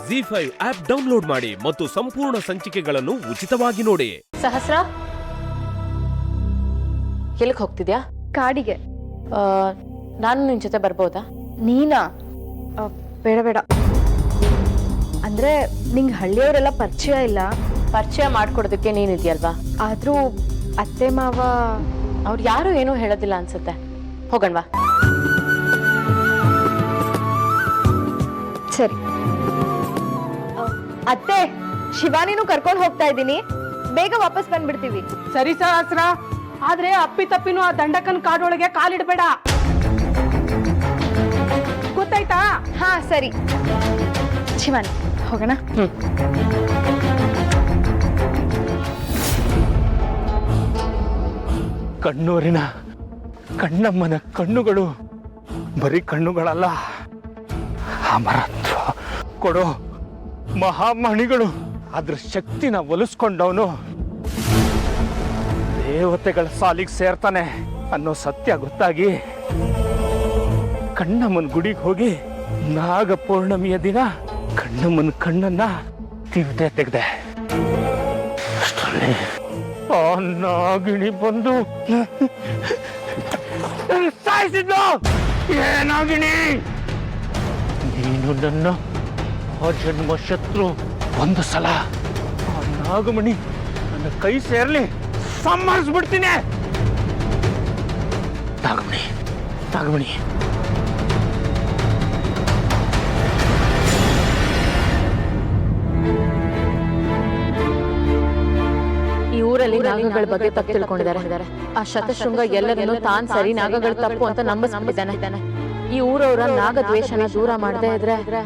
ಜಿ5 app download ಮಾಡಿ ಮತ್ತು ಸಂಪೂರ್ಣ ಸಂಚಿಕೆಗಳನ್ನು ಉಚಿತವಾಗಿ ನೋಡಿ. ಸಹಸ್ರ, ಎಲ್ಲಿಗೆ ಹೋಗ್ತಿದ್ಯಾ? ಕಾಡಿಗೆ. ನಾನು ನಿನ್ ಜೊತೆ ಬರ್ಬೋದಾ? ನೀನಾ? ಬೇಡ ಬೇಡ. ಅಂದ್ರೆ ನಿಂಗೆ ಹಳ್ಳಿಯವರೆಲ್ಲ ಪರಿಚಯ ಇಲ್ಲ. ಪರಿಚಯ ಮಾಡ್ಕೊಡೋದಕ್ಕೆ ನೀನಿದ್ಯಲ್ವಾ? ಆದ್ರೂ ಅತ್ತೆ ಮಾವ ಅವ್ರು ಯಾರು ಏನೂ ಹೇಳೋದಿಲ್ಲ ಅನ್ಸುತ್ತೆ. ಹೋಗಣ್ವಾ? ಸರಿ. ಅತ್ತೆ, ಶಿವಾನಿನೂ ಕರ್ಕೊಂಡು ಹೋಗ್ತಾ ಇದ್ದೀನಿ. ಬೇಗ ವಾಪಸ್ ಬಂದ್ಬಿಡ್ತೀವಿ. ಸರಿ ಸಹಸ್ರ, ಆದ್ರೆ ಅಪ್ಪಿ ತಪ್ಪಿನೂ ಆ ದಂಡಕನ್ ಕಾಡೊಳಗೆ ಕಾಲಿಡ್ಬೇಡ, ಗೊತ್ತಾಯ್ತಾ? ಹಾ ಸರಿ. ಶಿವಾನಿ, ಹೋಗೋಣ. ಕಣ್ಣೂರಿನ ಕಣ್ಣಮ್ಮನ ಕಣ್ಣುಗಳು ಬರೀ ಕಣ್ಣುಗಳಲ್ಲ, ಅಮರತ್ವ ಕೊಡೋ ಮಹಾಮಣಿಗಳು. ಅದ್ರ ಶಕ್ತಿನ ಒಲಿಸ್ಕೊಂಡವನು ದೇವತೆಗಳ ಸಾಲಿಗೆ ಸೇರ್ತಾನೆ ಅನ್ನೋ ಸತ್ಯ ಗೊತ್ತಾಗಿ ಕಣ್ಣಮ್ಮನ ಗುಡಿಗೆ ಹೋಗಿ ನಾಗ ಪೌರ್ಣಮಿಯ ದಿನ ಕಣ್ಣಮ್ಮನ ಕಣ್ಣನ್ನ ತಿವಿದೆ ತೆಗೆದೆ. ಅಷ್ಟರಲ್ಲಿ ಆ ನಾಗಿಣಿ ಬಂದು ಸಾಯಿಸಿದ್ಲು. ಏನಾಗಿಣಿ, ನೀನು ನನ್ನ ಜನ್ಮ ಶತ್ರು. ಒಂದು ಸಲ ಆ ನಾಗಮಣಿ ನನ್ನ ಕೈ ಸೇರ್ಲಿ, ಸಂಹರಿಸ್ಬಿಡ್ತೀನಿ. ನಾಗಮಣಿ, ನಾಗಮಣಿ, ಈ ಊರಲ್ಲಿ ನಾಗಗಳ ಬಗ್ಗೆ ತಪ್ಪು ತಿಳ್ಕೊಂಡಿದ್ದಾರೆ. ಆ ಶತಶೃಂಗ ಎಲ್ಲರನ್ನು ತಾನ್ ಸರಿ, ನಾಗಗಳು ತಪ್ಪು ಅಂತ ನಂಬಿಸ್ಬಿಟ್ಟಿದ್ದಾನೆ. ಈ ಊರವರ ನಾಗ ದ್ವೇಷನ ದೂರ ಮಾಡದೇ ಇದ್ರೆ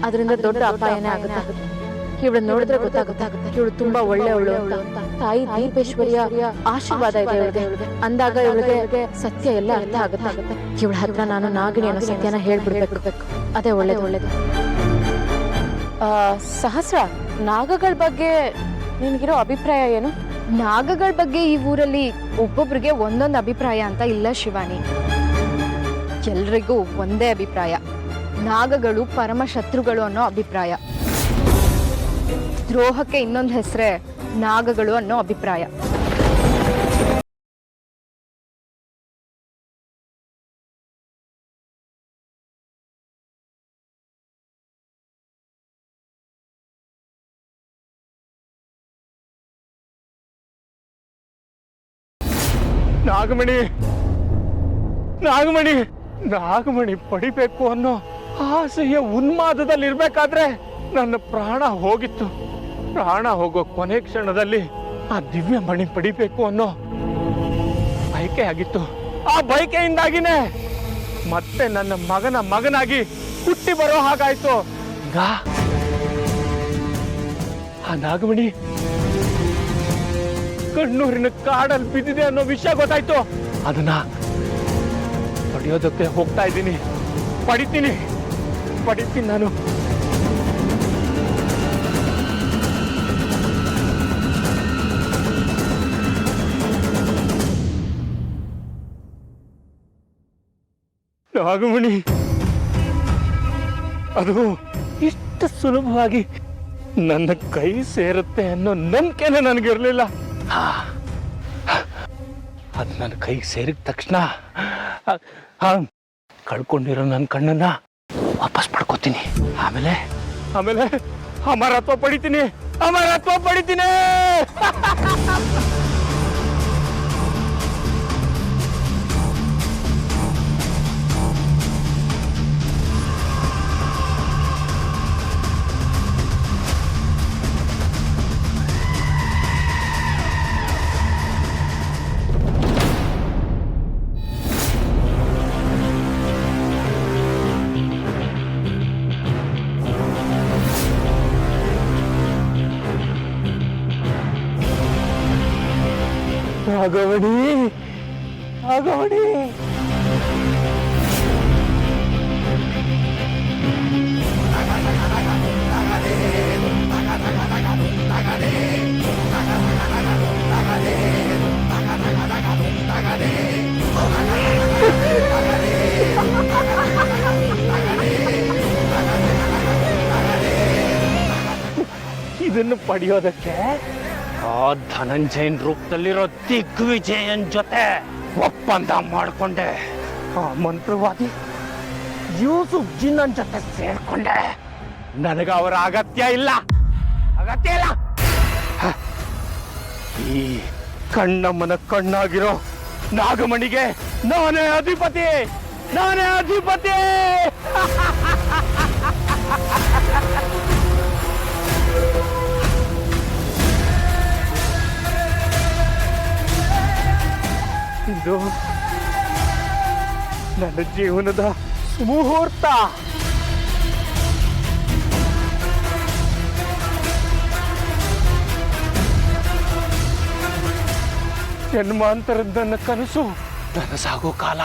ಅದರಿಂದ ದೊಡ್ಡ ಅಪಾಯನೇ ಆಗುತ್ತೆ. ಇವಳನ್ನ ನೋಡಿದ್ರೆ ಗೊತ್ತಾಗುತ್ತೆ ಇವಳು ತುಂಬಾ ಒಳ್ಳೆಯವಳು ಅಂತ. ತಾಯಿ ದೀಪೇಶ್ವರಿಯ ಆಶೀರ್ವಾದ ಇದೆ ಇವಳಿಗೆ. ಅಂದಾಗ ಇವಳಿಗೆ ಸತ್ಯ ಎಲ್ಲ ಅರ್ಥ ಆಗುತ್ತೆ. ಇವಳ ಹತ್ರ ನಾನು ನಾಗಿಣಿ ಅನ್ನೋ ಸತ್ಯನ ಹೇಳ್ಬಿಡ್ಬೇಕು. ಅದೇ ಒಳ್ಳೇದು. ಸಹಸ್ರ, ನಾಗಗಳ ಬಗ್ಗೆ ನಿನ್ಗಿರೋ ಅಭಿಪ್ರಾಯ ಏನು? ನಾಗಗಳ ಬಗ್ಗೆ ಈ ಊರಲ್ಲಿ ಒಬ್ಬೊಬ್ರಿಗೆ ಒಂದೊಂದು ಅಭಿಪ್ರಾಯ ಅಂತ ಇಲ್ಲ ಶಿವಾನಿ. ಎಲ್ರಿಗೂ ಒಂದೇ ಅಭಿಪ್ರಾಯ, ನಾಗಗಳು ಪರಮ ಶತ್ರುಗಳು ಅನ್ನೋ ಅಭಿಪ್ರಾಯ. ದ್ರೋಹಕ್ಕೆ ಇನ್ನೊಂದು ಹೆಸರೇ ನಾಗಗಳು ಅನ್ನೋ ಅಭಿಪ್ರಾಯ. ನಾಗಮಣಿ, ನಾಗಮಣಿ, ನಾಗಮಣಿ ಪಡಿಬೇಕು ಅನ್ನೋ ಆಸೆಯ ಉನ್ಮಾದದಲ್ಲಿರ್ಬೇಕಾದ್ರೆ ನನ್ನ ಪ್ರಾಣ ಹೋಗಿತ್ತು. ಪ್ರಾಣ ಹೋಗೋ ಕೊನೆ ಕ್ಷಣದಲ್ಲಿ ಆ ದಿವ್ಯ ಮಣಿ ಪಡಿಬೇಕು ಅನ್ನೋ ಬಯಕೆ ಆಗಿತ್ತು. ಆ ಬಯಕೆಯಿಂದಾಗಿನೇ ಮತ್ತೆ ನನ್ನ ಮಗನಾಗಿ ಹುಟ್ಟಿ ಬರೋ ಹಾಗಾಯ್ತು. ಈಗ ಆ ನಾಗಮಣಿ ಕಣ್ಣೂರಿನ ಕಾಡಲ್ಲಿ ಬಿದ್ದಿದೆ ಅನ್ನೋ ವಿಷಯ ಗೊತ್ತಾಯ್ತು. ಅದನ್ನ ಪಡೆಯೋದಕ್ಕೆ ಹೋಗ್ತಾ ಇದ್ದೀನಿ. ಪಡಿತೀನಿ ನಾನು. ನಾಗಮಣಿ ಅದು ಇಷ್ಟು ಸುಲಭವಾಗಿ ನನ್ನ ಕೈ ಸೇರುತ್ತೆ ಅನ್ನೋ ನಂಬಿಕೆನೆ ನನಗಿರ್ಲಿಲ್ಲ. ಅದು ನನ್ನ ಕೈಗೆ ಸೇರಿದ ತಕ್ಷಣ ಕಳ್ಕೊಂಡಿರೋ ನನ್ನ ಕಣ್ಣನ್ನ ವಾಪಸ್ ಪಡ್ಕೋತೀನಿ. ಆಮೇಲೆ ಅಮರತ್ವ ಪಡಿತೀನಿ. ನಾಗಮಣಿ, ಇದನ್ನು ಪಡೆಯೋದಕ್ಕೆ ಆ ಧನಂಜಯನ್ ರೂಪದಲ್ಲಿರೋ ದಿಗ್ವಿಜಯನ್ ಜೊತೆ ಒಪ್ಪಂದ ಮಾಡ್ಕೊಂಡೆ. ಆ ಮಂತ್ರವಾದಿ ಯೂಸುಫ್ ಜಿನ್ನನ್ ಜೊತೆ ಸೇರ್ಕೊಂಡೆ. ನನಗ ಅವರ ಅಗತ್ಯ ಇಲ್ಲ. ಈ ಕಣ್ಣಮ್ಮನ ಕಣ್ಣಾಗಿರೋ ನಾಗಮಣಿಗೆ ನಾನೇ ಅಧಿಪತಿ. ಇದು ನನ್ನ ಜೀವನದ ಮುಹೂರ್ತ. ಜನ್ಮಾಂತರದ ನನ್ನ ಕನಸು ನನಸಾಗೋ ಕಾಲ.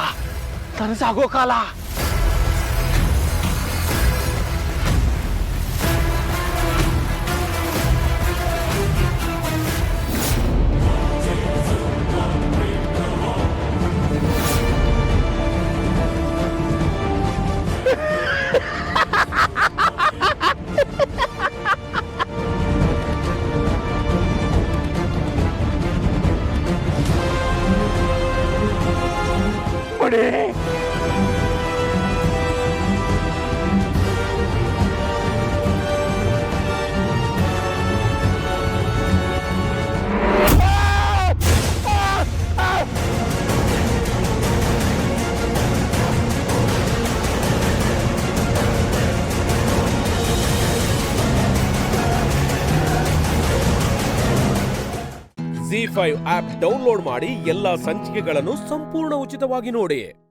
ZEE5 ಆಪ್ ಡೌನ್ಲೋಡ್ ಮಾಡಿ ಎಲ್ಲಾ ಸಂಚಿಕೆಗಳನ್ನು ಸಂಪೂರ್ಣ ಉಚಿತವಾಗಿ ನೋಡಿ.